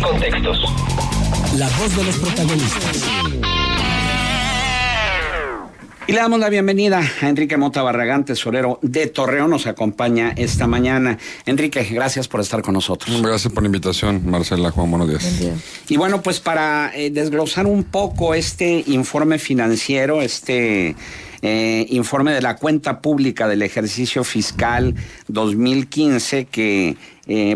contextos. La voz de los protagonistas. Y le damos la bienvenida a Enrique Mota Barragán, tesorero de Torreón, nos acompaña esta mañana. Enrique, gracias por estar con nosotros. Gracias por la invitación, Marcela, Juan, buenos días. Buen día. Y bueno, pues para desglosar un poco este informe financiero, informe de la cuenta pública del ejercicio fiscal 2015 que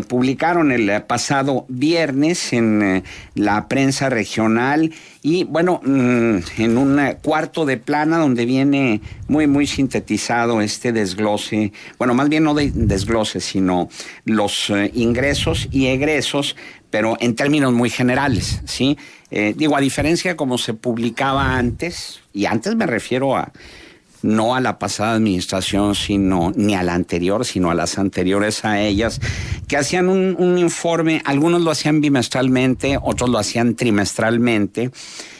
publicaron el pasado viernes en la prensa regional y bueno, en un cuarto de plana donde viene muy sintetizado este desglose, bueno, más bien no de desglose, sino los ingresos y egresos, pero en términos muy generales, ¿sí? A diferencia de como se publicaba antes, y antes me refiero a no a la pasada administración, ni a la anterior, sino a las anteriores a ellas, que hacían un informe, algunos lo hacían bimestralmente, otros lo hacían trimestralmente,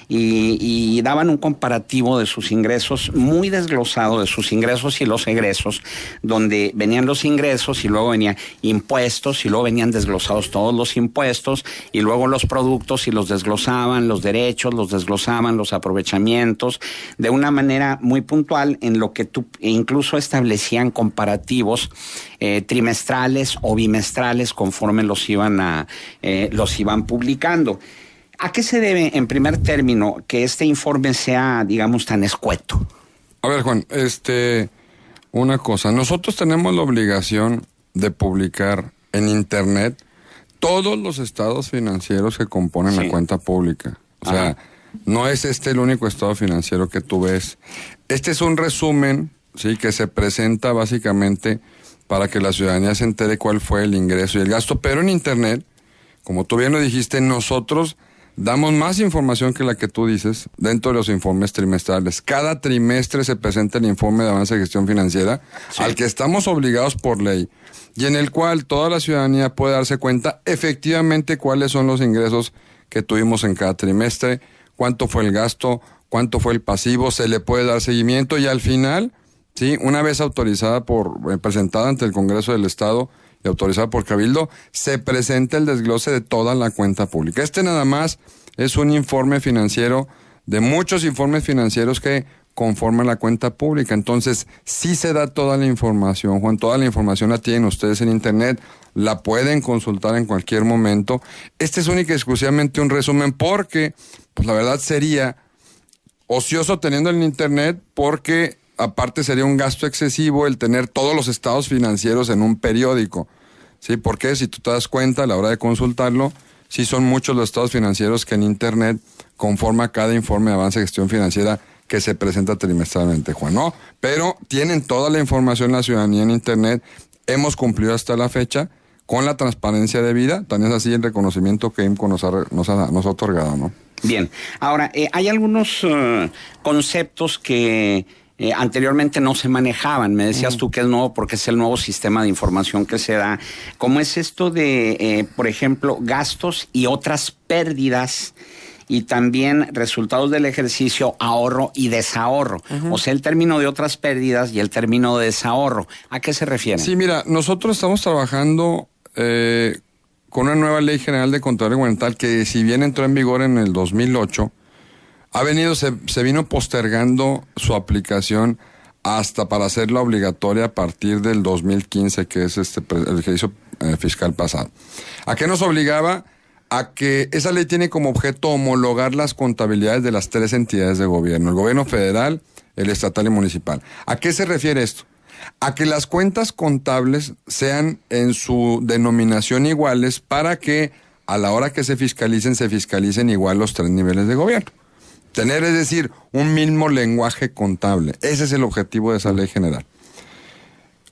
y daban un comparativo de sus ingresos muy desglosado, de sus ingresos y los egresos, donde venían los ingresos y luego venían impuestos y luego venían desglosados todos los impuestos y luego los productos y los desglosaban, los derechos los desglosaban, los aprovechamientos, de una manera muy puntual en lo que incluso establecían comparativos trimestrales o bimestrales conforme los iban publicando. ¿A qué se debe, en primer término, que este informe sea, digamos, tan escueto? A ver, Juan, una cosa. Nosotros tenemos la obligación de publicar en Internet todos los estados financieros que componen la cuenta pública. O sea, no es el único estado financiero que tú ves. Este es un resumen, sí, que se presenta básicamente para que la ciudadanía se entere cuál fue el ingreso y el gasto. Pero en Internet, como tú bien lo dijiste, nosotros damos más información que la que tú dices dentro de los informes trimestrales. Cada trimestre se presenta el informe de avance de gestión financiera, sí, al que estamos obligados por ley, y en el cual toda la ciudadanía puede darse cuenta efectivamente cuáles son los ingresos que tuvimos en cada trimestre, cuánto fue el gasto, cuánto fue el pasivo, se le puede dar seguimiento y al final, sí, una vez autorizada presentada ante el Congreso del Estado y autorizada por Cabildo, se presenta el desglose de toda la cuenta pública. Nada más es un informe financiero de muchos informes financieros que conforman la cuenta pública. Entonces, sí se da toda la información, Juan, toda la información la tienen ustedes en Internet, la pueden consultar en cualquier momento. Es única y exclusivamente un resumen porque, pues la verdad sería ocioso teniendo en Internet porque aparte sería un gasto excesivo el tener todos los estados financieros en un periódico, ¿sí? Porque si tú te das cuenta a la hora de consultarlo, sí son muchos los estados financieros que en Internet conforma cada informe de avance de gestión financiera que se presenta trimestralmente, Juan, ¿no? Pero tienen toda la información la ciudadanía en Internet, hemos cumplido hasta la fecha con la transparencia debida, tan es así el reconocimiento que IMCO nos ha otorgado, ¿no? Bien, ahora, hay algunos conceptos que anteriormente no se manejaban. Me decías tú que es nuevo porque es el nuevo sistema de información que se da. ¿Cómo es esto de, por ejemplo, gastos y otras pérdidas y también resultados del ejercicio, ahorro y desahorro? O sea, el término de otras pérdidas y el término de desahorro. ¿A qué se refiere? Sí, mira, nosotros estamos trabajando con una nueva Ley General de Contabilidad Gubernamental que, si bien entró en vigor en el 2008, se vino postergando su aplicación hasta para hacerla obligatoria a partir del 2015, que es el ejercicio fiscal pasado. ¿A qué nos obligaba? A que esa ley tiene como objeto homologar las contabilidades de las 3 entidades de gobierno, el gobierno federal, el estatal y municipal. ¿A qué se refiere esto? A que las cuentas contables sean en su denominación iguales para que a la hora que se fiscalicen igual los 3 niveles de gobierno. Tener, es decir, un mismo lenguaje contable. Ese es el objetivo de esa ley general.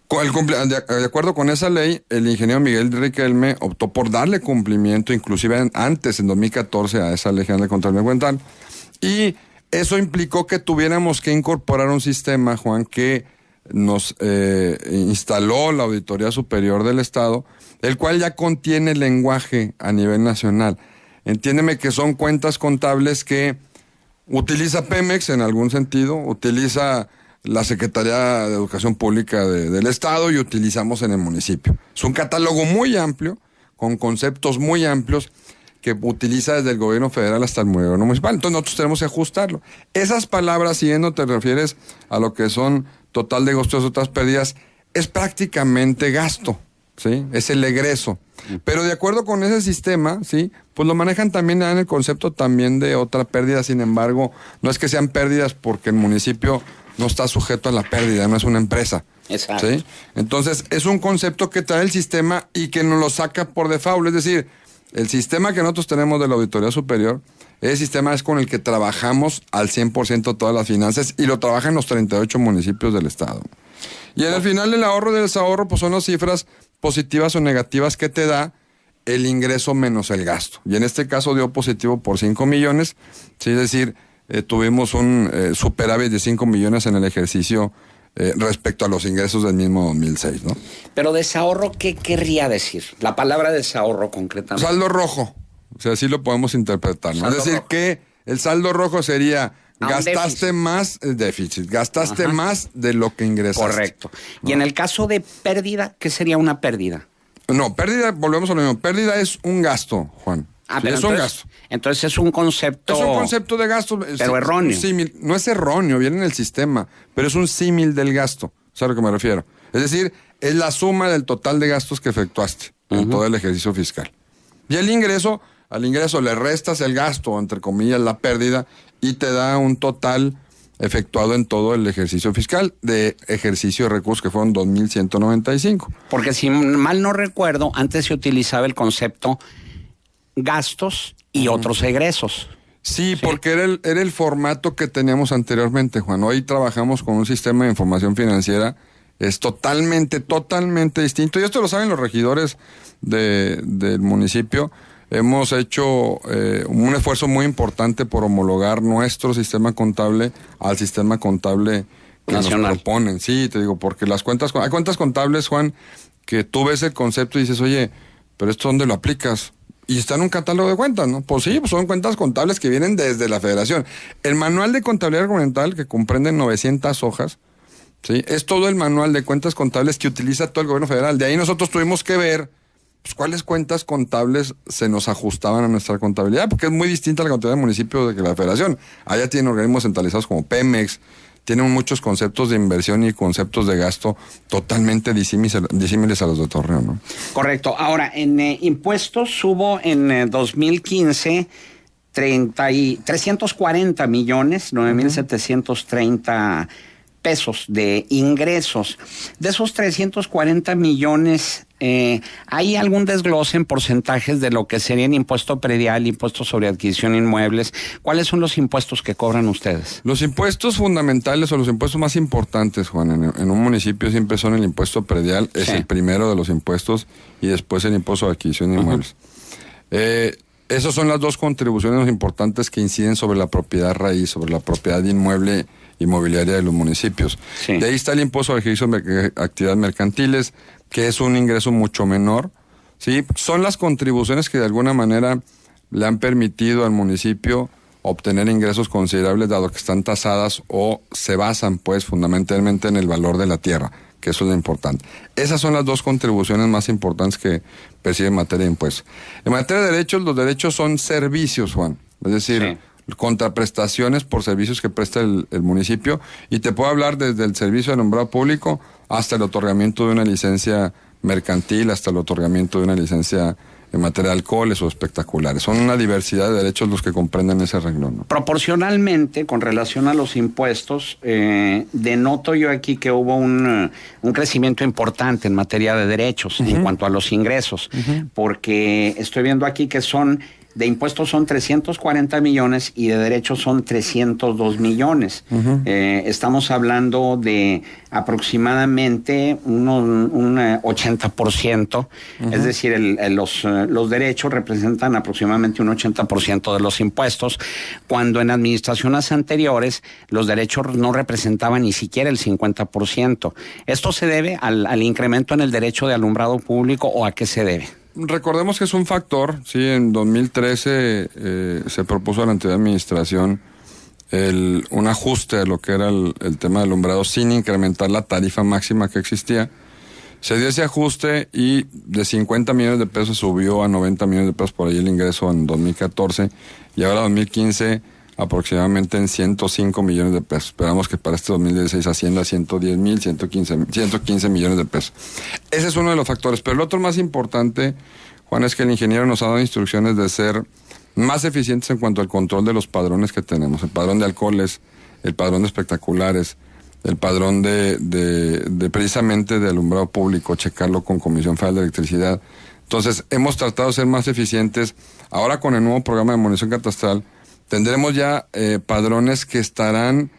De acuerdo con esa ley, el ingeniero Miguel Riquelme optó por darle cumplimiento, inclusive antes, en 2014, a esa ley general de contabilidad gubernamental. Y eso implicó que tuviéramos que incorporar un sistema, Juan, que nos instaló la Auditoría Superior del Estado, el cual ya contiene lenguaje a nivel nacional. Entiéndeme que son cuentas contables que utiliza Pemex en algún sentido, utiliza la Secretaría de Educación Pública del Estado y utilizamos en el municipio. Es un catálogo muy amplio, con conceptos muy amplios, que utiliza desde el gobierno federal hasta el gobierno municipal. Entonces nosotros tenemos que ajustarlo. Esas palabras, si no te refieres a lo que son total de gastos, otras pérdidas, es prácticamente gasto, ¿sí? Es el egreso. Pero de acuerdo con ese sistema, ¿sí? Pues lo manejan también en el concepto también de otra pérdida. Sin embargo, no es que sean pérdidas porque el municipio no está sujeto a la pérdida, no es una empresa. Exacto. ¿Sí? Entonces, es un concepto que trae el sistema y que nos lo saca por default. Es decir, el sistema que nosotros tenemos de la Auditoría Superior, ese sistema es con el que trabajamos al 100% todas las finanzas y lo trabajan los 38 municipios del estado. Y al final el ahorro y el desahogo pues son las cifras positivas o negativas que te da el ingreso menos el gasto. Y en este caso dio positivo por 5 millones, ¿sí? Es decir, tuvimos un superávit de 5 millones en el ejercicio respecto a los ingresos del mismo 2006, ¿no? Pero desahorro, ¿qué querría decir? La palabra desahorro concretamente. Saldo rojo, o sea, así lo podemos interpretar, ¿no? Es decir, rojo. Que el saldo rojo sería gastaste más el déficit, gastaste más de lo que ingresaste. Correcto. Y en el caso de pérdida, ¿qué sería una pérdida? No, pérdida, volvemos a lo mismo. Pérdida es un gasto, Juan. Pero es un gasto. Entonces es un concepto... Es un concepto de gasto. Pero erróneo. No es erróneo, viene en el sistema, pero es un símil del gasto. ¿Sabes a lo que me refiero? Es decir, es la suma del total de gastos que efectuaste en todo el ejercicio fiscal. Y el ingreso, al ingreso le restas el gasto, entre comillas, la pérdida, y te da un total efectuado en todo el ejercicio fiscal de ejercicio de recursos que fueron 2.195. Porque si mal no recuerdo, antes se utilizaba el concepto gastos y otros egresos. Sí, porque era el formato que teníamos anteriormente, Juan. Hoy trabajamos con un sistema de información financiera, es totalmente distinto. Y esto lo saben los regidores del municipio. Hemos hecho un esfuerzo muy importante por homologar nuestro sistema contable al sistema contable que nacional nos proponen. Sí, te digo, porque hay cuentas contables, Juan, que tú ves el concepto y dices, oye, pero ¿esto dónde lo aplicas? Y está en un catálogo de cuentas, ¿no? Pues sí, pues son cuentas contables que vienen desde la federación. El manual de contabilidad gubernamental, que comprende 900 hojas, ¿sí? Es todo el manual de cuentas contables que utiliza todo el gobierno federal. De ahí nosotros tuvimos que ver pues, cuáles cuentas contables se nos ajustaban a nuestra contabilidad, porque es muy distinta la contabilidad del municipio de que la federación. Allá tienen organismos centralizados como Pemex, tienen muchos conceptos de inversión y conceptos de gasto totalmente disímiles a los de Torreón, ¿no? Correcto. Ahora, en impuestos hubo en 2015 340 millones, 9,730 pesos de ingresos. De esos 340 millones, ¿hay algún desglose en porcentajes de lo que serían impuesto predial, impuesto sobre adquisición de inmuebles? ¿Cuáles son los impuestos que cobran ustedes? Los impuestos fundamentales o los impuestos más importantes, Juan, en un municipio siempre son el impuesto predial, es el primero de los impuestos, y después el impuesto sobre adquisición de inmuebles. Esas son las dos contribuciones importantes que inciden sobre la propiedad raíz, sobre la propiedad inmueble inmobiliaria de los municipios. Sí. De ahí está el impuesto sobre ejercicio de actividades mercantiles, que es un ingreso mucho menor, ¿sí? Son las contribuciones que de alguna manera le han permitido al municipio obtener ingresos considerables, dado que están tasadas o se basan, pues, fundamentalmente en el valor de la tierra, que eso es lo importante. Esas son las dos contribuciones más importantes que percibe en materia de impuestos. En materia de derechos, los derechos son servicios, Juan. Es decir, contraprestaciones por servicios que presta el municipio, y te puedo hablar desde el servicio de alumbrado público hasta el otorgamiento de una licencia mercantil, hasta el otorgamiento de una licencia en materia de alcoholes o espectaculares. Son una diversidad de derechos los que comprenden ese renglón, ¿no? Proporcionalmente, con relación a los impuestos, denoto yo aquí que hubo un crecimiento importante en materia de derechos en cuanto a los ingresos, porque estoy viendo aquí que de impuestos son 340 millones y de derechos son 302 millones. Estamos hablando de aproximadamente un 80%, es decir, los derechos representan aproximadamente un 80% de los impuestos, cuando en administraciones anteriores los derechos no representaban ni siquiera el 50%. ¿Esto se debe al incremento en el derecho de alumbrado público o a qué se debe? Recordemos que es un factor, sí, en 2013 se propuso a la anterior administración un ajuste de lo que era el tema del alumbrado sin incrementar la tarifa máxima que existía. Se dio ese ajuste y de 50 millones de pesos subió a 90 millones de pesos por ahí el ingreso en 2014 y ahora 2015 aproximadamente en 105 millones de pesos. Esperamos que para este 2016 ascienda a 115 millones de pesos. Ese es uno de los factores, pero el otro más importante, Juan, es que el ingeniero nos ha dado instrucciones de ser más eficientes en cuanto al control de los padrones que tenemos. El padrón de alcoholes, el padrón de espectaculares, el padrón de precisamente de alumbrado público, checarlo con Comisión Federal de Electricidad. Entonces, hemos tratado de ser más eficientes. Ahora con el nuevo programa de monitorización catastral, tendremos ya padrones que estarán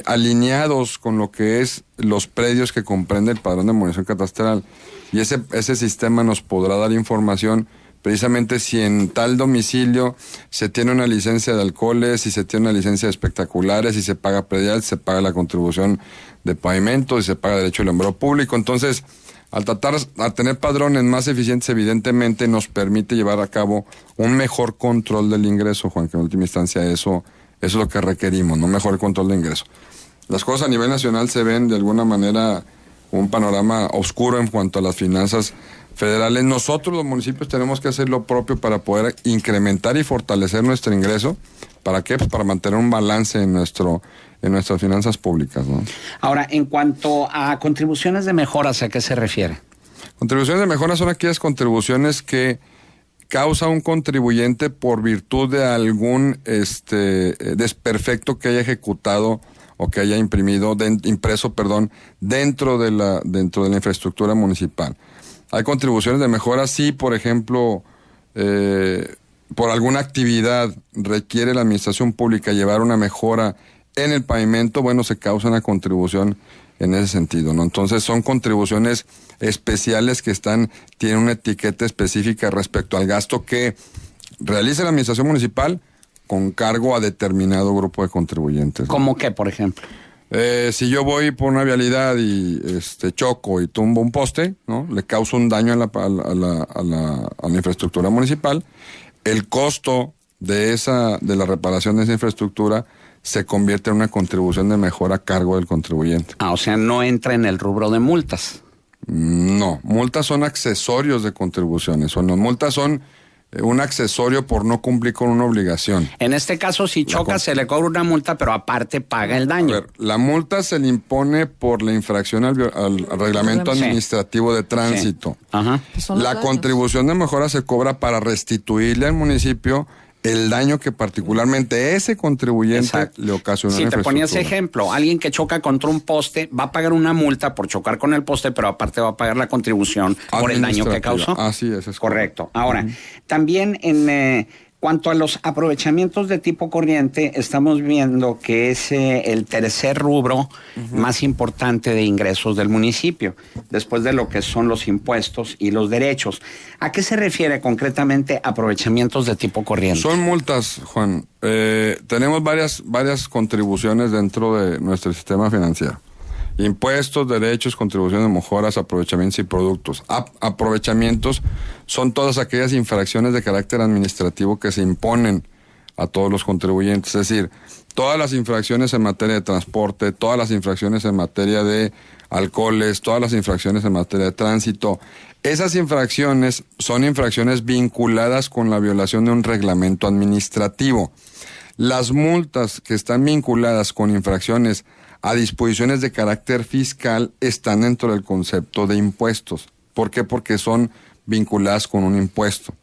alineados con lo que es los predios que comprende el padrón de monitorización catastral. Y ese sistema nos podrá dar información precisamente si en tal domicilio se tiene una licencia de alcoholes, si se tiene una licencia de espectaculares, si se paga predial, si se paga la contribución de pavimento, si se paga derecho al alumbrado público. Entonces, al tratar a tener padrones más eficientes, evidentemente nos permite llevar a cabo un mejor control del ingreso, Juan, que en última instancia eso es lo que requerimos, ¿no? Mejor control de ingreso. Las cosas a nivel nacional se ven de alguna manera un panorama oscuro en cuanto a las finanzas federales. Nosotros los municipios tenemos que hacer lo propio para poder incrementar y fortalecer nuestro ingreso. ¿Para qué? Pues para mantener un balance en nuestras finanzas públicas, ¿no? Ahora, en cuanto a contribuciones de mejoras, ¿a qué se refiere? Contribuciones de mejoras son aquellas contribuciones que causa un contribuyente por virtud de algún desperfecto que haya ejecutado o que haya impreso, dentro de la infraestructura municipal. Hay contribuciones de mejora si, por ejemplo, por alguna actividad requiere la administración pública llevar una mejora en el pavimento, bueno, se causa una contribución en ese sentido, ¿no? Entonces son contribuciones especiales que tienen una etiqueta específica respecto al gasto que realice la administración municipal con cargo a determinado grupo de contribuyentes, ¿no? ¿Cómo qué, por ejemplo? Si yo voy por una vialidad y choco y tumbo un poste, ¿no? Le causo un daño a la infraestructura municipal. El costo de la reparación de esa infraestructura se convierte en una contribución de mejora a cargo del contribuyente. O sea, no entra en el rubro de multas. No, multas son accesorios de contribuciones. Multas son un accesorio por no cumplir con una obligación. En este caso, si choca, se le cobra una multa, pero aparte paga el daño. A ver, la multa se le impone por la infracción al reglamento administrativo de tránsito. Sí. Ajá. La contribución de mejora se cobra para restituirle al municipio el daño que particularmente ese contribuyente le ocasionó. Si te ponía ese ejemplo, alguien que choca contra un poste va a pagar una multa por chocar con el poste, pero aparte va a pagar la contribución por el daño que causó. Así es correcto. Ahora, también en cuanto a los aprovechamientos de tipo corriente, estamos viendo que es el tercer rubro más importante de ingresos del municipio, después de lo que son los impuestos y los derechos. ¿A qué se refiere concretamente aprovechamientos de tipo corriente? Son multas, Juan. Tenemos varias contribuciones dentro de nuestro sistema financiero. Impuestos, derechos, contribuciones, mejoras, aprovechamientos y productos. Aprovechamientos son todas aquellas infracciones de carácter administrativo que se imponen a todos los contribuyentes. Es decir, todas las infracciones en materia de transporte, todas las infracciones en materia de alcoholes, todas las infracciones en materia de tránsito. Esas infracciones son infracciones vinculadas con la violación de un reglamento administrativo. Las multas que están vinculadas con infracciones a disposiciones de carácter fiscal están dentro del concepto de impuestos. ¿Por qué? Porque son vinculadas con un impuesto.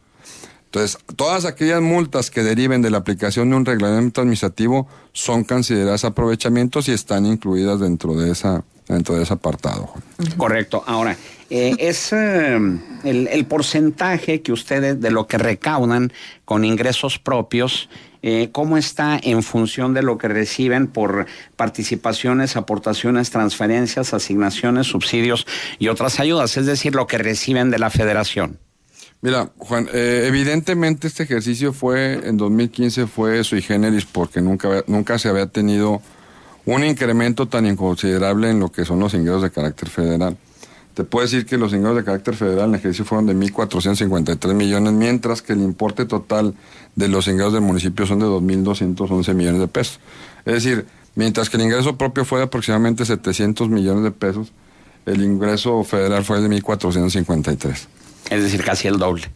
Entonces, todas aquellas multas que deriven de la aplicación de un reglamento administrativo son consideradas aprovechamientos y están incluidas dentro de ese apartado. Correcto. Ahora, es el porcentaje que ustedes de lo que recaudan con ingresos propios, ¿cómo está en función de lo que reciben por participaciones, aportaciones, transferencias, asignaciones, subsidios y otras ayudas? Es decir, lo que reciben de la federación. Mira, Juan, evidentemente este ejercicio en 2015 fue sui generis porque nunca se había tenido un incremento tan inconsiderable en lo que son los ingresos de carácter federal. Te puedo decir que los ingresos de carácter federal en el ejercicio fueron de 1.453 millones, mientras que el importe total de los ingresos del municipio son de 2.211 millones de pesos. Es decir, mientras que el ingreso propio fue de aproximadamente 700 millones de pesos, el ingreso federal fue de 1,453. Es decir, casi el doble.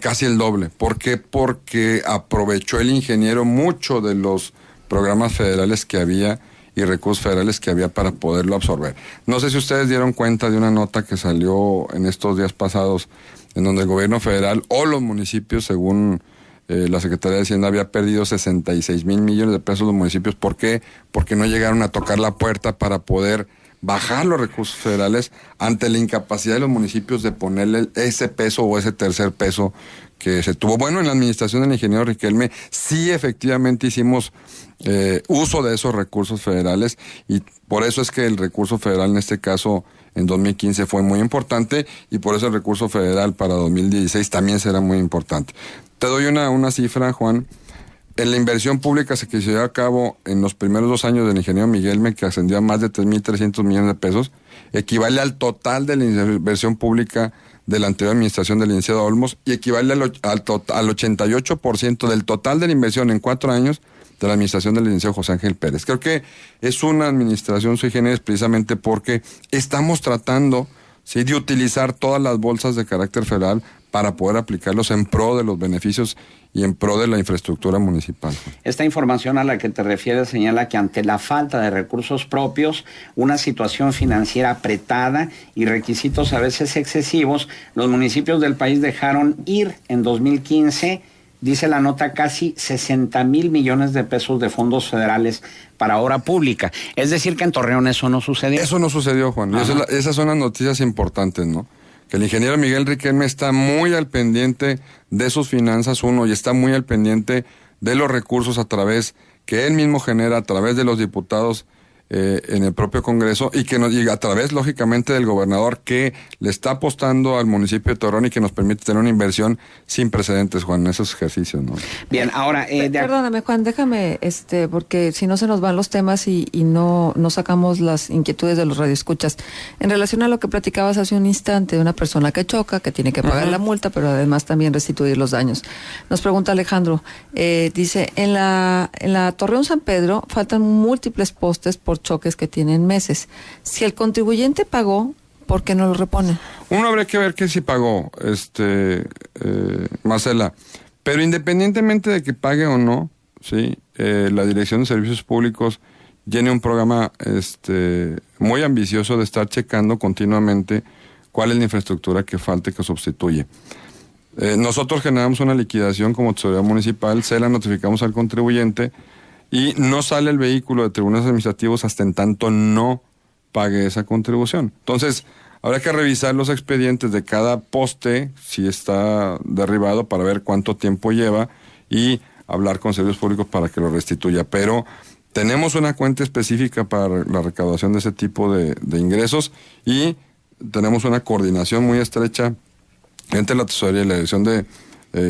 Casi el doble. ¿Por qué? Porque aprovechó el ingeniero mucho de los programas federales que había y recursos federales que había para poderlo absorber. No sé si ustedes dieron cuenta de una nota que salió en estos días pasados, en donde el gobierno federal o los municipios, según la Secretaría de Hacienda, había perdido 66 mil millones de pesos los municipios. ¿Por qué? Porque no llegaron a tocar la puerta para poder bajar los recursos federales ante la incapacidad de los municipios de ponerle ese peso o ese tercer peso que se tuvo. Bueno, en la administración del ingeniero Riquelme sí efectivamente hicimos uso de esos recursos federales, y por eso es que el recurso federal en este caso en 2015 fue muy importante, y por eso el recurso federal para 2016 también será muy importante. Te doy una cifra, Juan. En la inversión pública que se llevó a cabo en los primeros 2 años del ingeniero Miguelme, que ascendió a más de 3,300 millones de pesos, equivale al total de la inversión pública de la anterior administración del licenciado Olmos, y equivale al 88% del total de la inversión en 4 años de la administración del licenciado José Ángel Pérez. Creo que es una administración sui generis precisamente porque estamos tratando, ¿sí?, de utilizar todas las bolsas de carácter federal para poder aplicarlos en pro de los beneficios y en pro de la infraestructura municipal. Esta información a la que te refieres señala que ante la falta de recursos propios, una situación financiera apretada y requisitos a veces excesivos, los municipios del país dejaron ir en 2015, dice la nota, casi 60 mil millones de pesos de fondos federales para obra pública. Es decir, que en Torreón eso no sucedió. Eso no sucedió, Juan. Esas son las noticias importantes, ¿no? Que el ingeniero Miguel Riquelme está muy al pendiente de sus finanzas, y está muy al pendiente de los recursos a través que él mismo genera, a través de los diputados en el propio Congreso, y a través, lógicamente, del gobernador, que le está apostando al municipio de Torreón y que nos permite tener una inversión sin precedentes, Juan, en esos ejercicios, ¿no? Bien, ahora... Perdóname, Juan, déjame, porque si no se nos van los temas y no sacamos las inquietudes de los radioescuchas. En relación a lo que platicabas hace un instante, de una persona que choca, que tiene que pagar la multa, pero además también restituir los daños. Nos pregunta Alejandro, dice, en la Torreón San Pedro faltan múltiples postes por choques que tienen meses. Si el contribuyente pagó, ¿por qué no lo reponen? Uno habría que ver que si pagó, Marcela. Pero independientemente de que pague o no, sí, la Dirección de Servicios Públicos tiene un programa muy ambicioso de estar checando continuamente cuál es la infraestructura que falta y que sustituye. Nosotros generamos una liquidación como tesorería municipal, se la notificamos al contribuyente, y no sale el vehículo de tribunales administrativos hasta en tanto no pague esa contribución. Entonces, habrá que revisar los expedientes de cada poste, si está derribado, para ver cuánto tiempo lleva y hablar con servicios públicos para que lo restituya. Pero tenemos una cuenta específica para la recaudación de ese tipo de ingresos, y tenemos una coordinación muy estrecha entre la Tesorería y la Dirección de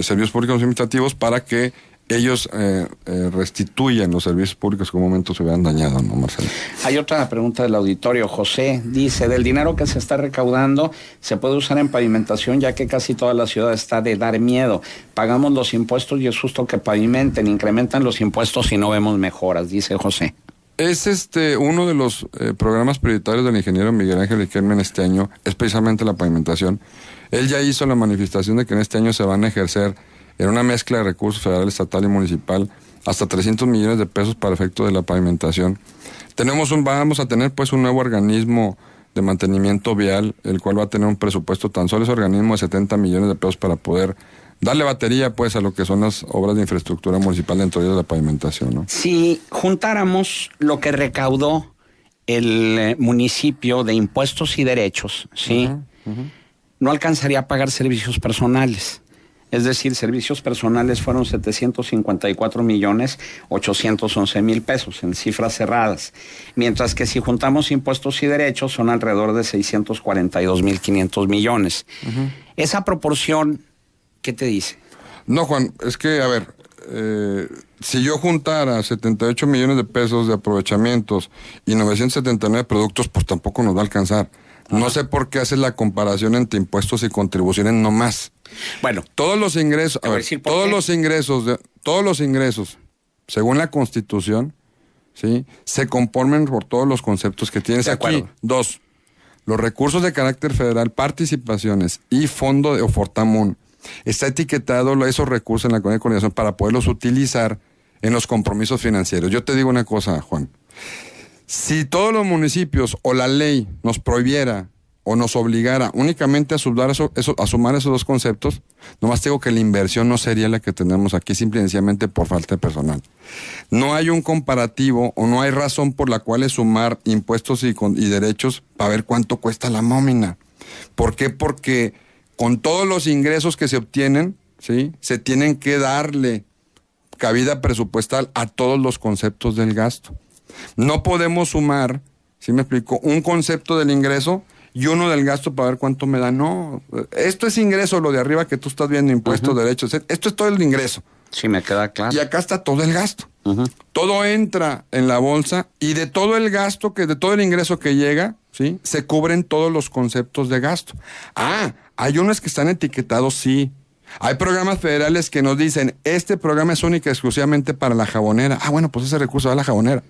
Servicios Públicos Administrativos para que ellos restituyan los servicios públicos que en un momento se vean dañados, ¿no, Marcelo? Hay otra pregunta del auditorio. José dice, del dinero que se está recaudando, se puede usar en pavimentación, ya que casi toda la ciudad está de dar miedo. Pagamos los impuestos y es justo que pavimenten, incrementan los impuestos y no vemos mejoras, dice José. Es uno de los programas prioritarios del ingeniero Miguel Ángel Riquelme en este año, es precisamente la pavimentación. Él ya hizo la manifestación de que en este año se van a ejercer en una mezcla de recursos federal, estatal y municipal, hasta 300 millones de pesos para efecto de la pavimentación. Vamos a tener pues un nuevo organismo de mantenimiento vial, el cual va a tener un presupuesto, tan solo ese organismo, de 70 millones de pesos para poder darle batería pues a lo que son las obras de infraestructura municipal dentro de la pavimentación, ¿no? Si juntáramos lo que recaudó el municipio de impuestos y derechos, ¿sí? No alcanzaría a pagar servicios personales. Es decir, servicios personales fueron 754,811,000 pesos en cifras cerradas. Mientras que si juntamos impuestos y derechos son alrededor de 642,500 millones. Esa proporción, ¿qué te dice? No, Juan, es que, a ver, si yo juntara 78 millones de pesos de aprovechamientos y 979 productos, pues tampoco nos va a alcanzar. No sé por qué haces la comparación entre impuestos y contribuciones, no más. Bueno, todos los ingresos, todos los ingresos, según la Constitución, ¿sí?, se componen por todos los conceptos que tienes aquí. 2, los recursos de carácter federal, participaciones y fondo o Fortamun, está etiquetado esos recursos en la coordinación para poderlos utilizar en los compromisos financieros. Yo te digo una cosa, Juan. Si todos los municipios o la ley nos prohibiera o nos obligara únicamente a sumar esos dos conceptos, nomás digo que la inversión no sería la que tenemos aquí, simple y sencillamente por falta de personal. No hay un comparativo o no hay razón por la cual es sumar impuestos y derechos para ver cuánto cuesta la nómina. ¿Por qué? Porque con todos los ingresos que se obtienen, ¿sí?, se tienen que darle cabida presupuestal a todos los conceptos del gasto. No podemos sumar, ¿sí me explico?, un concepto del ingreso y uno del gasto para ver cuánto me da. No, esto es ingreso, lo de arriba que tú estás viendo, impuestos, derechos, esto es todo el ingreso. Sí, me queda claro. Y acá está todo el gasto. Todo entra en la bolsa y de todo el gasto, de todo el ingreso que llega, ¿sí?, se cubren todos los conceptos de gasto. Hay unos que están etiquetados, sí. Hay programas federales que nos dicen, este programa es única y exclusivamente para la jabonera. Bueno, pues ese recurso va a la jabonera.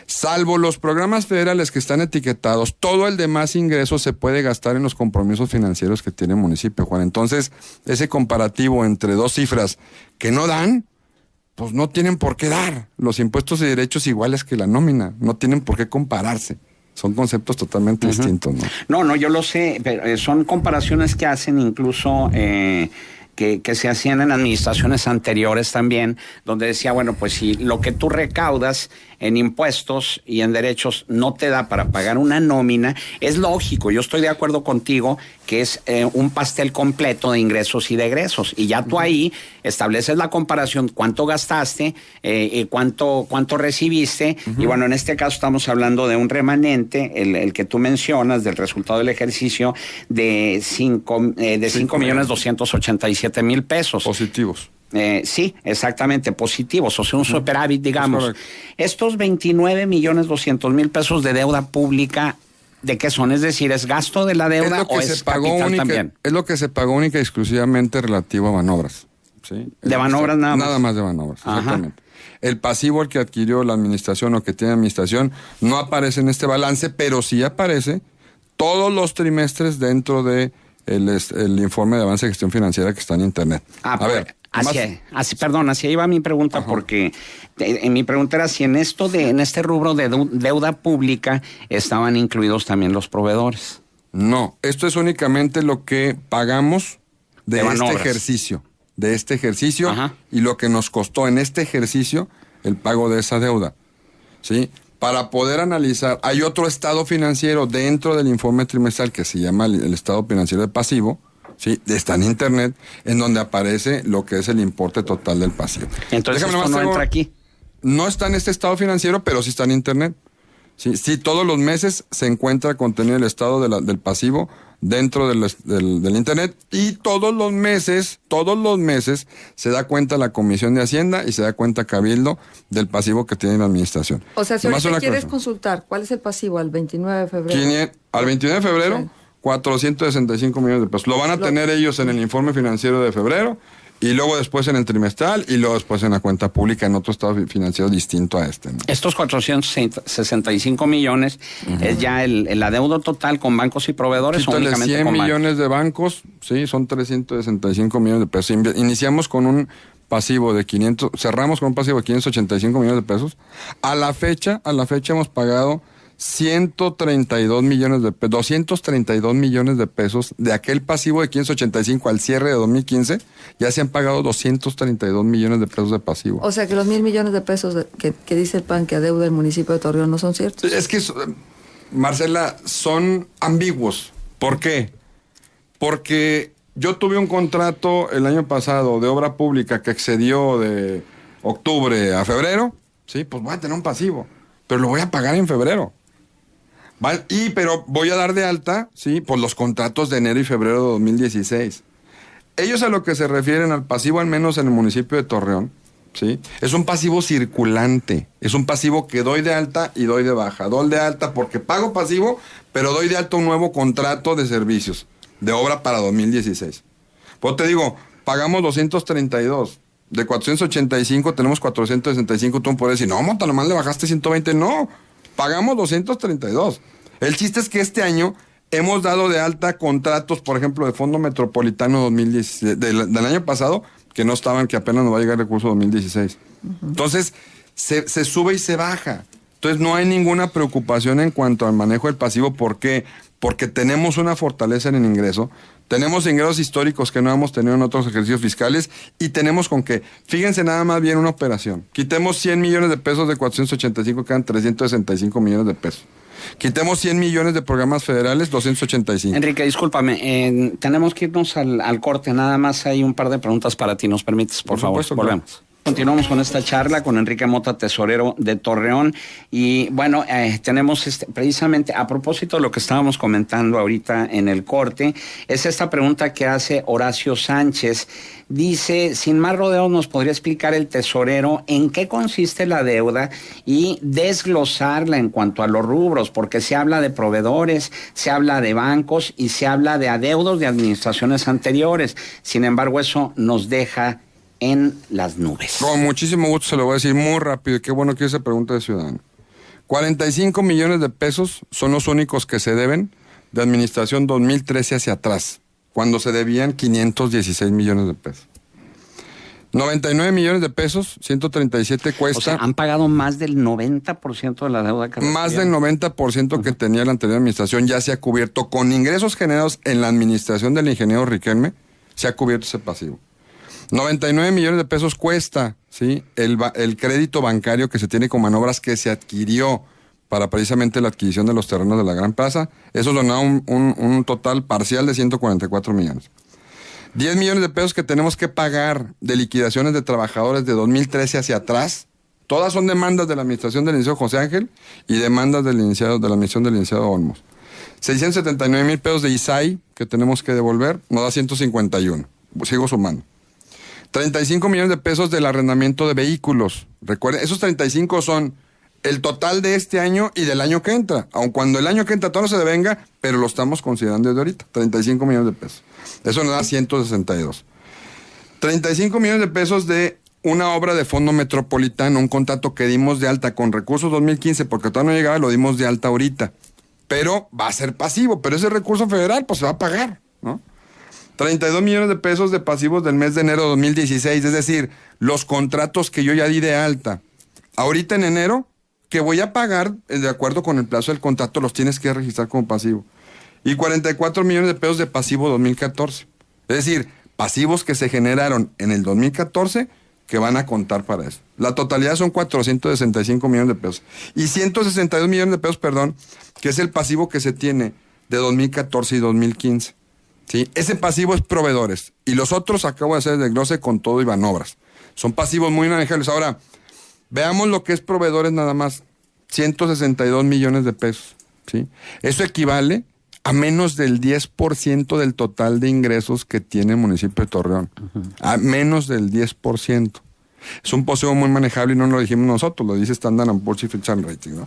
Salvo los programas federales que están etiquetados, todo el demás ingreso se puede gastar en los compromisos financieros que tiene el municipio, Juan. Entonces, ese comparativo entre dos cifras que no dan, pues no tienen por qué dar. Los impuestos y derechos iguales que la nómina, no tienen por qué compararse. Son conceptos totalmente distintos, ¿no? No, yo lo sé, pero son comparaciones que hacen incluso que se hacían en administraciones anteriores también, donde decía, bueno, pues si lo que tú recaudas en impuestos y en derechos no te da para pagar una nómina, es lógico, yo estoy de acuerdo contigo que es un pastel completo de ingresos y de egresos, y ya tú ahí estableces la comparación, cuánto gastaste, cuánto recibiste, y bueno, en este caso estamos hablando de un remanente, el que tú mencionas, del resultado del ejercicio, de 5,287,000 pesos. Positivos. Sí, exactamente, positivos, o sea, un superávit, digamos. Estos 29,200,000 pesos de deuda pública, ¿de qué son? Es decir, ¿es gasto de la deuda o es capital también? Es lo que se pagó única y exclusivamente relativo a Banobras. ¿Sí? ¿De Banobras nada más? Nada más de Banobras, exactamente. El pasivo el que adquirió la administración o que tiene administración no aparece en este balance, pero sí aparece todos los trimestres dentro de el informe de avance de gestión financiera que está en internet. Así iba mi pregunta. Porque mi pregunta era si en este rubro de deuda pública estaban incluidos también los proveedores. No, esto es únicamente lo que pagamos de este ejercicio y lo que nos costó en este ejercicio el pago de esa deuda, ¿sí? Para poder analizar, hay otro estado financiero dentro del informe trimestral que se llama el estado financiero de pasivo, ¿sí? Está en internet, en donde aparece lo que es el importe total del pasivo. Entonces esto no entra aquí. No está en este estado financiero, pero sí está en internet. Sí, todos los meses se encuentra contenido el estado del pasivo dentro del internet, y todos los meses se da cuenta la Comisión de Hacienda y se da cuenta Cabildo del pasivo que tiene la administración. O sea, si ahorita quieres consultar, ¿cuál es el pasivo al 29 de febrero? Al 29 de febrero, 465 millones de pesos. Lo van a tener ellos en el informe financiero de febrero, y luego después en el trimestral, y luego después en la cuenta pública en otro estado financiero distinto a este, ¿no? Estos 465 millones es ya la deuda total con bancos y proveedores. Quítale, o únicamente 100 con millones de bancos, sí, son 365 millones de pesos. Iniciamos con un pasivo de 500, cerramos con un pasivo de 585 millones de pesos. A la fecha hemos pagado 232 millones de pesos de aquel pasivo de 585 al cierre de 2015, ya se han pagado 232 millones de pesos de pasivo. O sea que los 1,000 millones de pesos que dice el PAN que adeuda el municipio de Torreón no son ciertos. Es que, Marcela, son ambiguos. ¿Por qué? Porque yo tuve un contrato el año pasado de obra pública que excedió de octubre a febrero, sí, pues voy a tener un pasivo, pero lo voy a pagar en febrero. Pero voy a dar de alta, sí, por los contratos de enero y febrero de 2016. Ellos a lo que se refieren al pasivo, al menos en el municipio de Torreón, sí, es un pasivo circulante. Es un pasivo que doy de alta y doy de baja. Doy de alta porque pago pasivo, pero doy de alta un nuevo contrato de servicios, de obra para 2016. Pues te digo, pagamos 232. De 485 tenemos 465. Tú me puedes decir, no, nomás le bajaste 120. No, pagamos 232. El chiste es que este año Hemos dado de alta contratos, por ejemplo, de Fondo Metropolitano 2016, del año pasado, que no estaban, que apenas nos va a llegar el recurso 2016. Entonces, se sube y se baja. Entonces, no hay ninguna preocupación en cuanto al manejo del pasivo. ¿Por qué? Porque tenemos una fortaleza en el ingreso. Tenemos ingresos históricos que no hemos tenido en otros ejercicios fiscales y tenemos con que, fíjense nada más bien una operación. Quitemos 100 millones de pesos de 485, quedan 365 millones de pesos. Quitemos 100 millones de programas federales, 285. Enrique, discúlpame, tenemos que irnos al corte. Nada más hay un par de preguntas para ti. ¿Nos permites, por favor? Supuesto, volvemos. Claro. Continuamos con esta charla con Enrique Mota, tesorero de Torreón. Y bueno, tenemos precisamente a propósito de lo que estábamos comentando ahorita en el corte, es esta pregunta que hace Horacio Sánchez. Dice, sin más rodeos, ¿nos podría explicar el tesorero en qué consiste la deuda y desglosarla en cuanto a los rubros? Porque se habla de proveedores, se habla de bancos y se habla de adeudos de administraciones anteriores. Sin embargo, eso nos deja en las nubes. Con muchísimo gusto se lo voy a decir muy rápido, y qué bueno que esa pregunta de ciudadano. 45 millones de pesos son los únicos que se deben de administración 2013 hacia atrás, cuando se debían 516 millones de pesos. 99 millones de pesos, 137 cuesta. O sea, han pagado más del 90% de la deuda que más del 90% que tenía la anterior administración ya se ha cubierto con ingresos generados en la administración del ingeniero Riquelme, se ha cubierto ese pasivo. 99 millones de pesos cuesta, ¿sí?, el crédito bancario que se tiene con Manobras, que se adquirió para precisamente la adquisición de los terrenos de la Gran Plaza. Eso donó un total parcial de 144 millones. 10 millones de pesos que tenemos que pagar de liquidaciones de trabajadores de 2013 hacia atrás. Todas son demandas de la administración del licenciado José Ángel y demandas de la administración del licenciado Olmos. 679 mil pesos de ISAI que tenemos que devolver, nos da 151. Sigo sumando. 35 millones de pesos del arrendamiento de vehículos. Recuerden, esos 35 son el total de este año y del año que entra. Aun cuando el año que entra todo no se devenga, pero lo estamos considerando desde ahorita. 35 millones de pesos. Eso nos da 162. 35 millones de pesos de una obra de Fondo Metropolitano, un contrato que dimos de alta con recursos 2015, porque todavía no llegaba, lo dimos de alta ahorita. Pero va a ser pasivo, pero ese recurso federal pues se va a pagar, ¿no? 32 millones de pesos de pasivos del mes de enero de 2016, es decir, los contratos que yo ya di de alta. Ahorita en enero, que voy a pagar de acuerdo con el plazo del contrato, los tienes que registrar como pasivo. Y 44 millones de pesos de pasivo 2014. Es decir, pasivos que se generaron en el 2014 que van a contar para eso. La totalidad son 465 millones de pesos. Y 162 millones de pesos, perdón, que es el pasivo que se tiene de 2014 y 2015. ¿Sí? Ese pasivo es proveedores. Y los otros acabo de hacer el desglose con todo y Banobras. Son pasivos muy manejables. Ahora, veamos lo que es proveedores nada más. 162 millones de pesos. ¿Sí? Eso equivale a menos del 10% del total de ingresos que tiene el municipio de Torreón. A menos del 10%. Es un pasivo muy manejable y no lo dijimos nosotros, lo dice Standard & Poor's y Fitch Ratings, ¿no?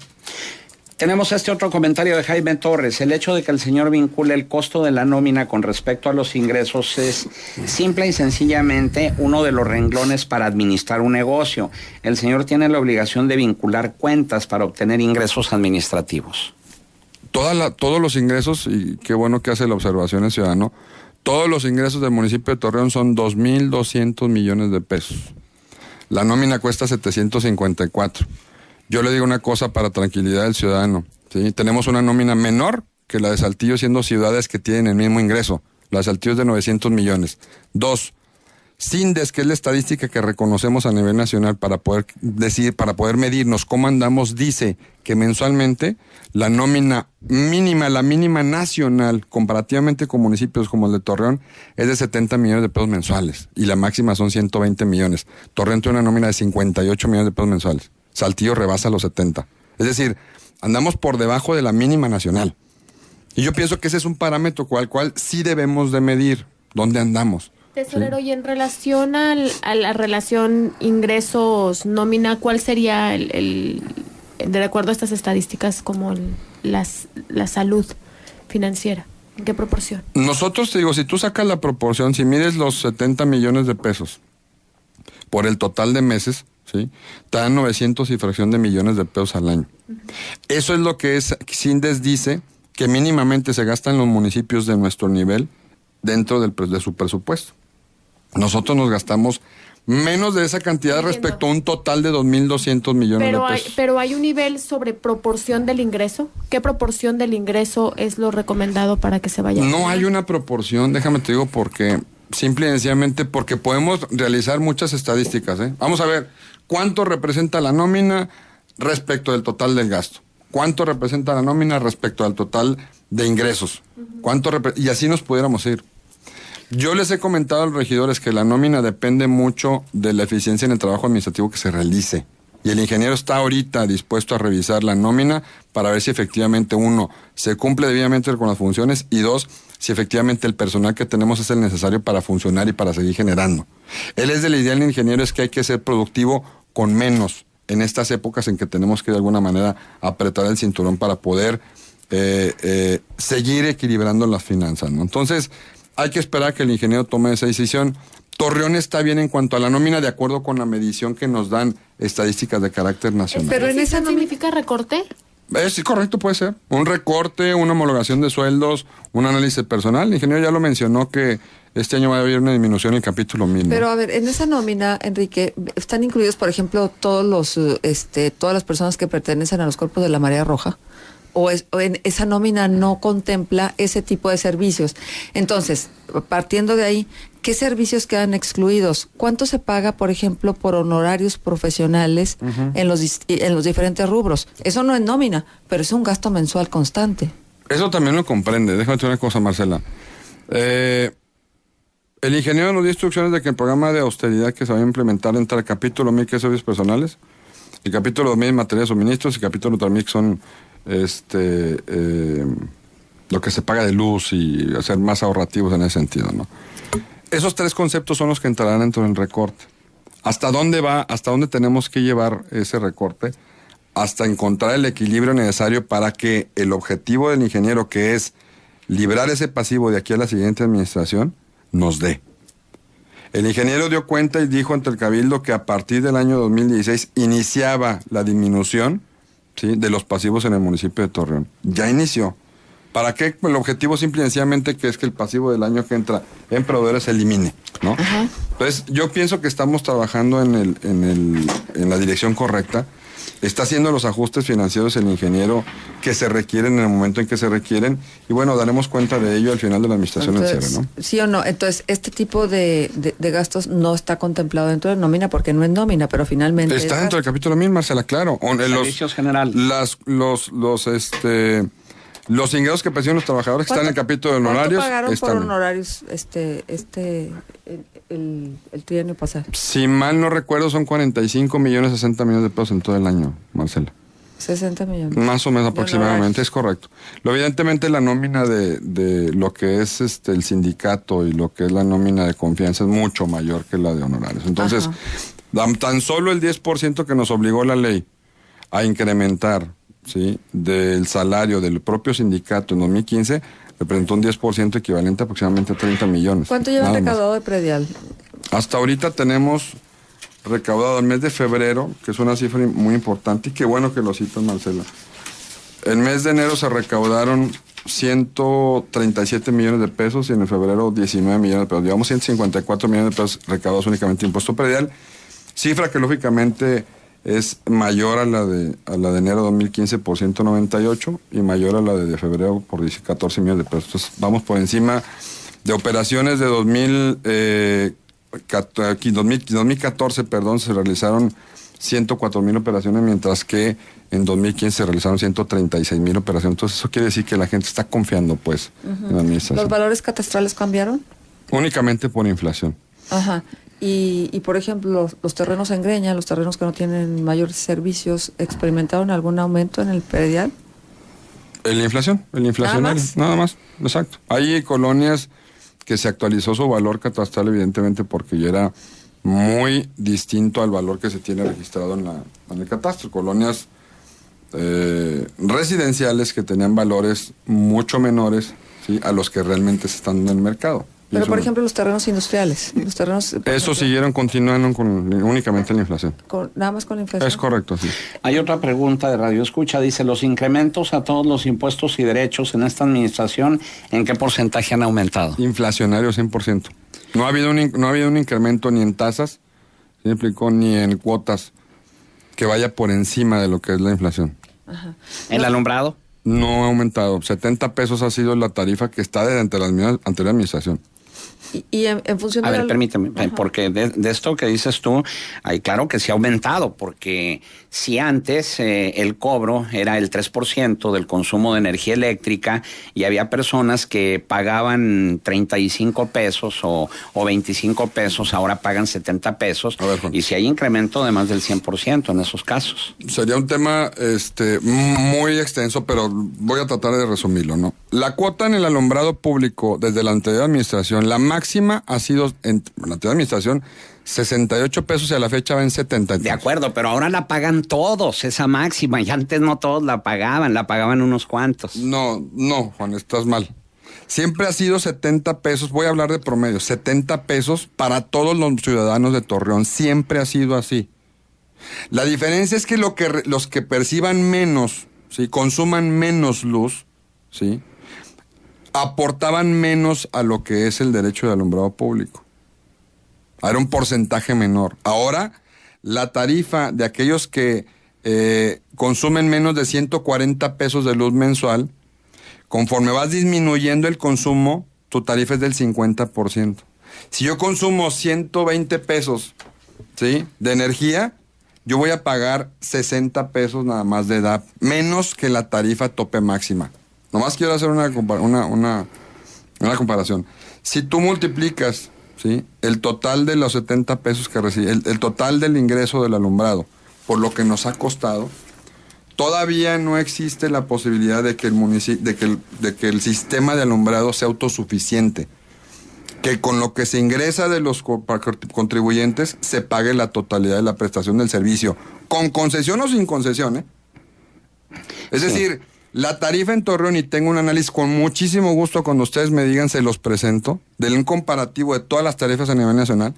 Tenemos otro comentario de Jaime Torres. El hecho de que el señor vincule el costo de la nómina con respecto a los ingresos es simple y sencillamente uno de los renglones para administrar un negocio. El señor tiene la obligación de vincular cuentas para obtener ingresos administrativos. Todos los ingresos, y qué bueno que hace la observación el ciudadano, todos los ingresos del municipio de Torreón son 2.200 millones de pesos. La nómina cuesta 754. Yo le digo una cosa para tranquilidad del ciudadano, ¿sí? Tenemos una nómina menor que la de Saltillo, siendo ciudades que tienen el mismo ingreso. La de Saltillo es de 900 millones. 2, CINDES, que es la estadística que reconocemos a nivel nacional para poder decir, para poder medirnos cómo andamos, dice que mensualmente la nómina mínima, la mínima nacional, comparativamente con municipios como el de Torreón, es de 70 millones de pesos mensuales. Y la máxima son 120 millones. Torreón tiene una nómina de 58 millones de pesos mensuales. Saltillo rebasa los 70. Es decir, andamos por debajo de la mínima nacional. Y yo pienso que ese es un parámetro cual sí debemos de medir dónde andamos. Tesorero, ¿sí? Y en relación a la relación ingresos-nómina, ¿cuál sería de acuerdo a estas estadísticas, como la salud financiera? ¿En qué proporción? Nosotros, te digo, si tú sacas la proporción, si mides los 70 millones de pesos por el total de meses, ¿sí?, te dan 900 y fracción de millones de pesos al año. Eso es lo que CINDES dice que mínimamente se gasta en los municipios de nuestro nivel dentro de su presupuesto. Nosotros nos gastamos menos de esa cantidad Entiendo. respecto a un total de 2.200 millones de pesos. Pero hay un nivel sobre proporción del ingreso. ¿Qué proporción del ingreso es lo recomendado para que se vaya? No hay una proporción, déjame te digo, porque simple y sencillamente porque podemos realizar muchas estadísticas. Vamos a ver cuánto representa la nómina respecto del total del gasto. ¿Cuánto representa la nómina respecto al total de ingresos? Y así nos pudiéramos ir. Yo les he comentado a los regidores que la nómina depende mucho de la eficiencia en el trabajo administrativo que se realice. Y el ingeniero está ahorita dispuesto a revisar la nómina para ver si efectivamente, uno, se cumple debidamente con las funciones y dos, si efectivamente el personal que tenemos es el necesario para funcionar y para seguir generando. Él es de la idea del ingeniero es que hay que ser productivo con menos en estas épocas en que tenemos que de alguna manera apretar el cinturón para poder seguir equilibrando las finanzas, ¿no? Entonces, hay que esperar que el ingeniero tome esa decisión. Torreón está bien en cuanto a la nómina de acuerdo con la medición que nos dan estadísticas de carácter nacional. ¿Pero en esa significa recorte? Sí, correcto, puede ser. Un recorte, una homologación de sueldos, un análisis personal. El ingeniero ya lo mencionó que este año va a haber una disminución en el capítulo 1000, ¿no? Pero a ver, en esa nómina, Enrique, están incluidos, por ejemplo, todas las personas que pertenecen a los cuerpos de la Marea Roja. O en esa nómina no contempla ese tipo de servicios. Entonces, partiendo de ahí, ¿qué servicios quedan excluidos? ¿Cuánto se paga, por ejemplo, por honorarios profesionales en los diferentes rubros? Eso no es nómina, pero es un gasto mensual constante. Eso también lo comprende. Déjame decir una cosa, Marcela. El ingeniero nos dio instrucciones de que el programa de austeridad que se va a implementar entre el capítulo 1000, que es servicios personales, el capítulo 2000, materia de suministros, y el capítulo 3000, que son lo que se paga de luz y ser más ahorrativos en ese sentido, ¿no? Esos tres conceptos son los que entrarán dentro del recorte. ¿Hasta dónde va? ¿Hasta dónde tenemos que llevar ese recorte? Hasta encontrar el equilibrio necesario para que el objetivo del ingeniero, que es librar ese pasivo de aquí a la siguiente administración, nos dé. El ingeniero dio cuenta y dijo ante el Cabildo que a partir del año 2016 iniciaba la disminución, ¿sí?, de los pasivos en el municipio de Torreón. Ya inició. ¿Para qué? El objetivo simple y sencillamente que es que el pasivo del año que entra en proveedores se elimine, ¿no? Ajá. Entonces, yo pienso que estamos trabajando en la dirección correcta. Está haciendo los ajustes financieros el ingeniero que se requieren en el momento en que se requieren, y bueno, daremos cuenta de ello al final de la administración del cierre, ¿no? ¿Sí o no? Entonces, este tipo de gastos no está contemplado dentro de nómina porque no es nómina, pero finalmente está dentro del capítulo 1000, Marcela, claro. Servicios generales. Los ingresos que perciben los trabajadores que están en el capítulo de honorarios. ¿Cuánto pagaron por honorarios el trienio pasado? Si mal no recuerdo, son 45 millones, 60 millones de pesos en todo el año, Marcela. 60 millones. Más o menos aproximadamente, es correcto. Evidentemente la nómina de lo que es el sindicato y lo que es la nómina de confianza es mucho mayor que la de honorarios. Entonces, tan solo el 10% que nos obligó la ley a incrementar, ¿sí?, del salario del propio sindicato en 2015 representó un 10% equivalente a aproximadamente 30 millones. ¿Cuánto llevan recaudado de predial? Hasta ahorita tenemos recaudado el mes de febrero, que es una cifra muy importante, y qué bueno que lo citas, Marcela. El mes de enero se recaudaron 137 millones de pesos y en el febrero 19 millones de pesos. Llevamos 154 millones de pesos recaudados únicamente en impuesto predial, cifra que lógicamente es mayor a la de enero de 2015 por 198 y mayor a la de febrero por 14 millones de pesos. Entonces vamos por encima de operaciones de 2014, se realizaron 104,000 operaciones, mientras que en 2015 se realizaron 136,000 operaciones. Entonces eso quiere decir que la gente está confiando, pues, en la administración. ¿Los valores catastrales cambiaron? Únicamente por inflación. Ajá. Y por ejemplo, los terrenos en Greña, los terrenos que no tienen mayores servicios, ¿experimentaron algún aumento en el predial? La inflación, el inflacionario, nada más, exacto. Hay colonias que se actualizó su valor catastral, evidentemente, porque ya era muy distinto al valor que se tiene registrado en el catastro. Colonias residenciales que tenían valores mucho menores, ¿sí?, a los que realmente se están en el mercado. Pero, por ejemplo, los terrenos industriales. Los terrenos, Eso siguieron continuando con únicamente la inflación. Nada más con la inflación. Es correcto, sí. Hay otra pregunta de Radio Escucha. Dice, los incrementos a todos los impuestos y derechos en esta administración, ¿en qué porcentaje han aumentado? Inflacionario 100%. No ha habido un incremento ni en tasas, ¿sí me explicó? Ni en cuotas que vaya por encima de lo que es la inflación. Ajá. ¿El alumbrado? No ha aumentado. 70 pesos ha sido la tarifa que está desde la anterior administración. Y en función A de ver, permíteme, Ajá. porque de esto que dices tú, hay claro que sí ha aumentado, porque si antes el cobro era el 3% del consumo de energía eléctrica y había personas que pagaban 35 pesos o 25 pesos, ahora pagan 70 pesos, A ver, Juan. y si hay incremento de más del 100% en esos casos. Sería un tema muy extenso, pero voy a tratar de resumirlo, ¿no? La cuota en el alumbrado público desde la anterior administración, la máxima ha sido, en la anterior administración, 68 pesos y a la fecha va en 73. De acuerdo, pero ahora la pagan todos, esa máxima, y antes no todos la pagaban unos cuantos. No, Juan, estás mal. Siempre ha sido 70 pesos, voy a hablar de promedio, 70 pesos para todos los ciudadanos de Torreón, siempre ha sido así. La diferencia es que los que perciban menos, ¿sí? Consuman menos luz, ¿sí? Aportaban menos a lo que es el derecho de alumbrado público. Era un porcentaje menor. Ahora, la tarifa de aquellos que consumen menos de 140 pesos de luz mensual, conforme vas disminuyendo el consumo, tu tarifa es del 50%. Si yo consumo 120 pesos, ¿sí? de energía, yo voy a pagar 60 pesos nada más de DAP, menos que la tarifa tope máxima. Nomás quiero hacer una comparación. Si tú multiplicas, ¿sí? el total de los 70 pesos que recibe, el total del ingreso del alumbrado, por lo que nos ha costado, todavía no existe la posibilidad de que el sistema de alumbrado sea autosuficiente. Que con lo que se ingresa de los contribuyentes se pague la totalidad de la prestación del servicio, con concesión o sin concesión, ¿eh? Es decir, la tarifa en Torreón, y tengo un análisis con muchísimo gusto cuando ustedes me digan, se los presento, de un comparativo de todas las tarifas a nivel nacional,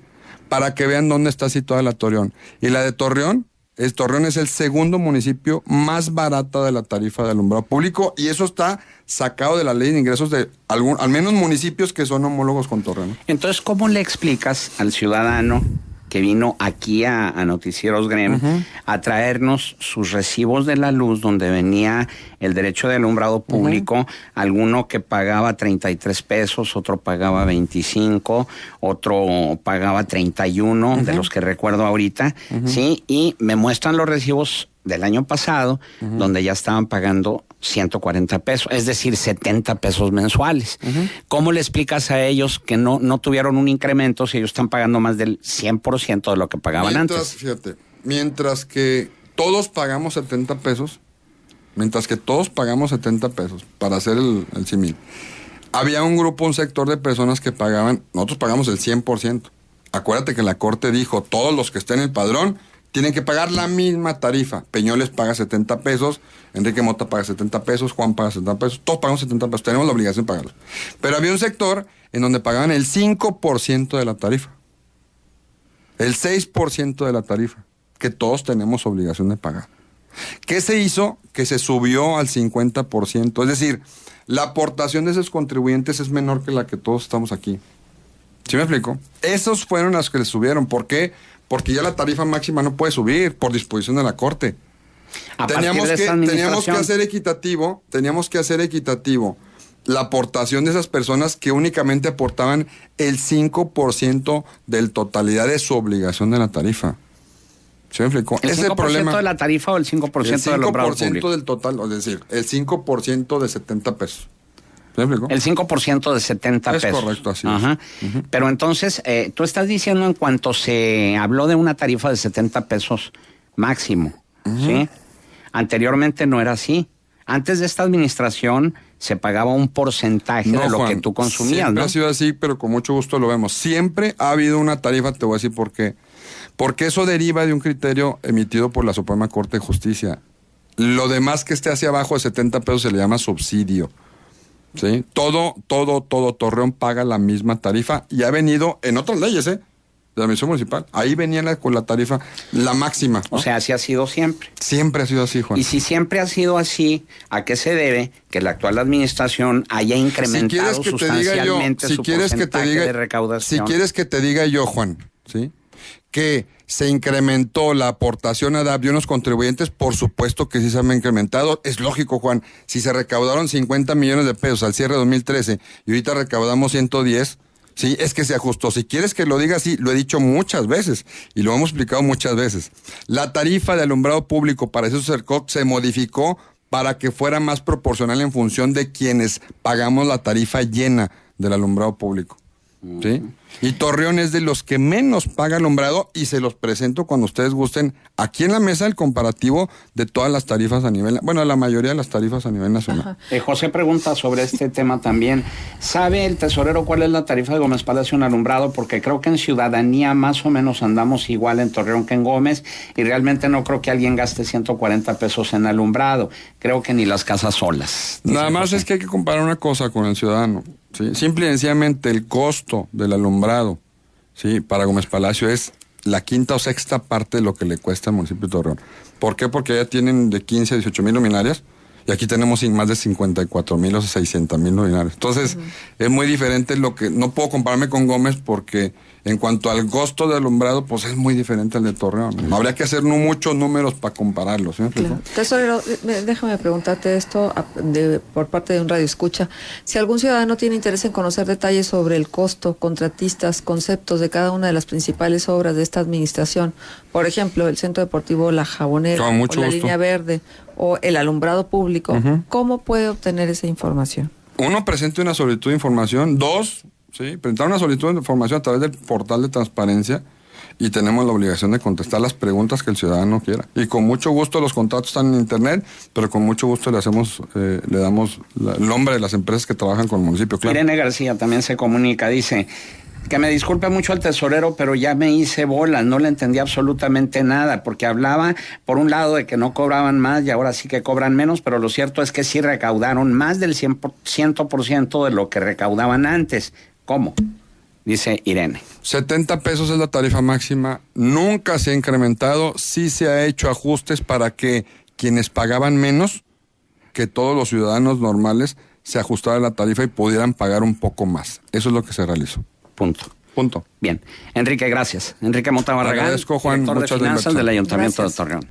para que vean dónde está situada la Torreón. Y la de Torreón es el segundo municipio más barata de la tarifa de alumbrado público, y eso está sacado de la ley de ingresos de al menos municipios que son homólogos con Torreón. Entonces, ¿cómo le explicas al ciudadano que vino aquí a Noticieros Grem a traernos sus recibos de la luz, donde venía el derecho de alumbrado público, alguno que pagaba 33 pesos, otro pagaba 25, otro pagaba 31, de los que recuerdo ahorita, ¿sí? Y me muestran los recibos del año pasado, donde ya estaban pagando 140 pesos, es decir, 70 pesos mensuales. ¿Cómo le explicas a ellos que no tuvieron un incremento si ellos están pagando más del 100% de lo que pagaban antes? Fíjate, mientras que todos pagamos 70 pesos, para hacer el símil, había un sector de personas que nosotros pagamos el 100%. Acuérdate que la Corte dijo, todos los que estén en el padrón tienen que pagar la misma tarifa. Peñoles paga 70 pesos, Enrique Mota paga 70 pesos, Juan paga 70 pesos, todos pagamos 70 pesos, tenemos la obligación de pagarlo. Pero había un sector en donde pagaban el 5% de la tarifa, el 6% de la tarifa, que todos tenemos obligación de pagar. ¿Qué se hizo? Que se subió al 50%, es decir, la aportación de esos contribuyentes es menor que la que todos estamos aquí. ¿Sí me explico? Esos fueron las que le subieron. ¿Por qué? Porque ya la tarifa máxima no puede subir por disposición de la Corte. Teníamos que hacer equitativo la aportación de esas personas que únicamente aportaban el 5% de totalidad de su obligación de la tarifa. ¿Sí me explico? ¿El 5% de la tarifa o el 5% del alumbrado público? El 5% del total, es decir, el 5% de 70 pesos. ¿Sí me explico? El 5% de 70 pesos. Es correcto, así es. Pero entonces, tú estás diciendo en cuanto se habló de una tarifa de 70 pesos máximo, ¿sí? Anteriormente no era así. Antes de esta administración se pagaba un porcentaje de lo que tú consumías, siempre ¿no? Ha sido así, pero con mucho gusto lo vemos. Siempre ha habido una tarifa, te voy a decir por qué. Porque eso deriva de un criterio emitido por la Suprema Corte de Justicia. Lo demás que esté hacia abajo de 70 pesos se le llama subsidio. ¿sí? Todo Torreón paga la misma tarifa y ha venido en otras leyes, de la administración municipal. Ahí venía con la tarifa, la máxima, ¿no? O sea, así ha sido siempre. Siempre ha sido así, Juan. Y si siempre ha sido así, ¿a qué se debe que la actual administración haya incrementado sustancialmente su porcentaje de recaudación? Si quieres que te diga yo, Juan, ¿sí?, que se incrementó la aportación a DAP de unos contribuyentes, por supuesto que sí se han incrementado. Es lógico, Juan, si se recaudaron 50 millones de pesos al cierre de 2013 y ahorita recaudamos 110, sí, es que se ajustó. Si quieres que lo diga así, lo he dicho muchas veces y lo hemos explicado muchas veces. La tarifa de alumbrado público para esos CERCOC se modificó para que fuera más proporcional en función de quienes pagamos la tarifa llena del alumbrado público, ¿sí? Y Torreón es de los que menos paga alumbrado y se los presento cuando ustedes gusten aquí en la mesa el comparativo de todas las tarifas a nivel, bueno, la mayoría de las tarifas a nivel nacional. José pregunta sobre este tema también. ¿Sabe el tesorero cuál es la tarifa de Gómez Palacio en alumbrado? Porque creo que en Ciudadanía más o menos andamos igual en Torreón que en Gómez y realmente no creo que alguien gaste 140 pesos en alumbrado. Creo que ni las casas solas. Nada más José. es que hay que comparar una cosa con el ciudadano. ¿Sí? Simple y sencillamente el costo del alumbrado, ¿sí?, para Gómez Palacio es la quinta o sexta parte de lo que le cuesta al municipio de Torreón. ¿Por qué? Porque allá tienen de 15 a 18 mil luminarias y aquí tenemos más de 54 mil o 600 mil luminarias. Entonces, es muy diferente lo que... No puedo compararme con Gómez porque en cuanto al costo de alumbrado, pues es muy diferente al de Torreón. Habría que hacer muchos números para compararlos, ¿sí? Claro. Tesorero, déjame preguntarte esto por parte de un radioescucha. Si algún ciudadano tiene interés en conocer detalles sobre el costo, contratistas, conceptos de cada una de las principales obras de esta administración, por ejemplo, el Centro Deportivo La Jabonera, o la Línea Verde, o el alumbrado público, ¿cómo puede obtener esa información? Uno, presente una solicitud de información. Dos, sí, presentar una solicitud de información a través del portal de transparencia y tenemos la obligación de contestar las preguntas que el ciudadano quiera. Y con mucho gusto los contratos están en internet, pero con mucho gusto le damos el nombre de las empresas que trabajan con el municipio. Claro. Irene García también se comunica, dice que me disculpe mucho al tesorero, pero ya me hice bolas, no le entendí absolutamente nada, porque hablaba por un lado de que no cobraban más y ahora sí que cobran menos, pero lo cierto es que sí recaudaron más del 100% de lo que recaudaban antes. ¿Cómo? Dice Irene. 70 pesos es la tarifa máxima, nunca se ha incrementado, sí se ha hecho ajustes para que quienes pagaban menos, que todos los ciudadanos normales, se ajustara la tarifa y pudieran pagar un poco más. Eso es lo que se realizó. Punto. Bien. Enrique, gracias. Enrique Mota Barragán, agradezco, Juan, director de muchas finanzas gracias. del Ayuntamiento Gracias. de Torreón.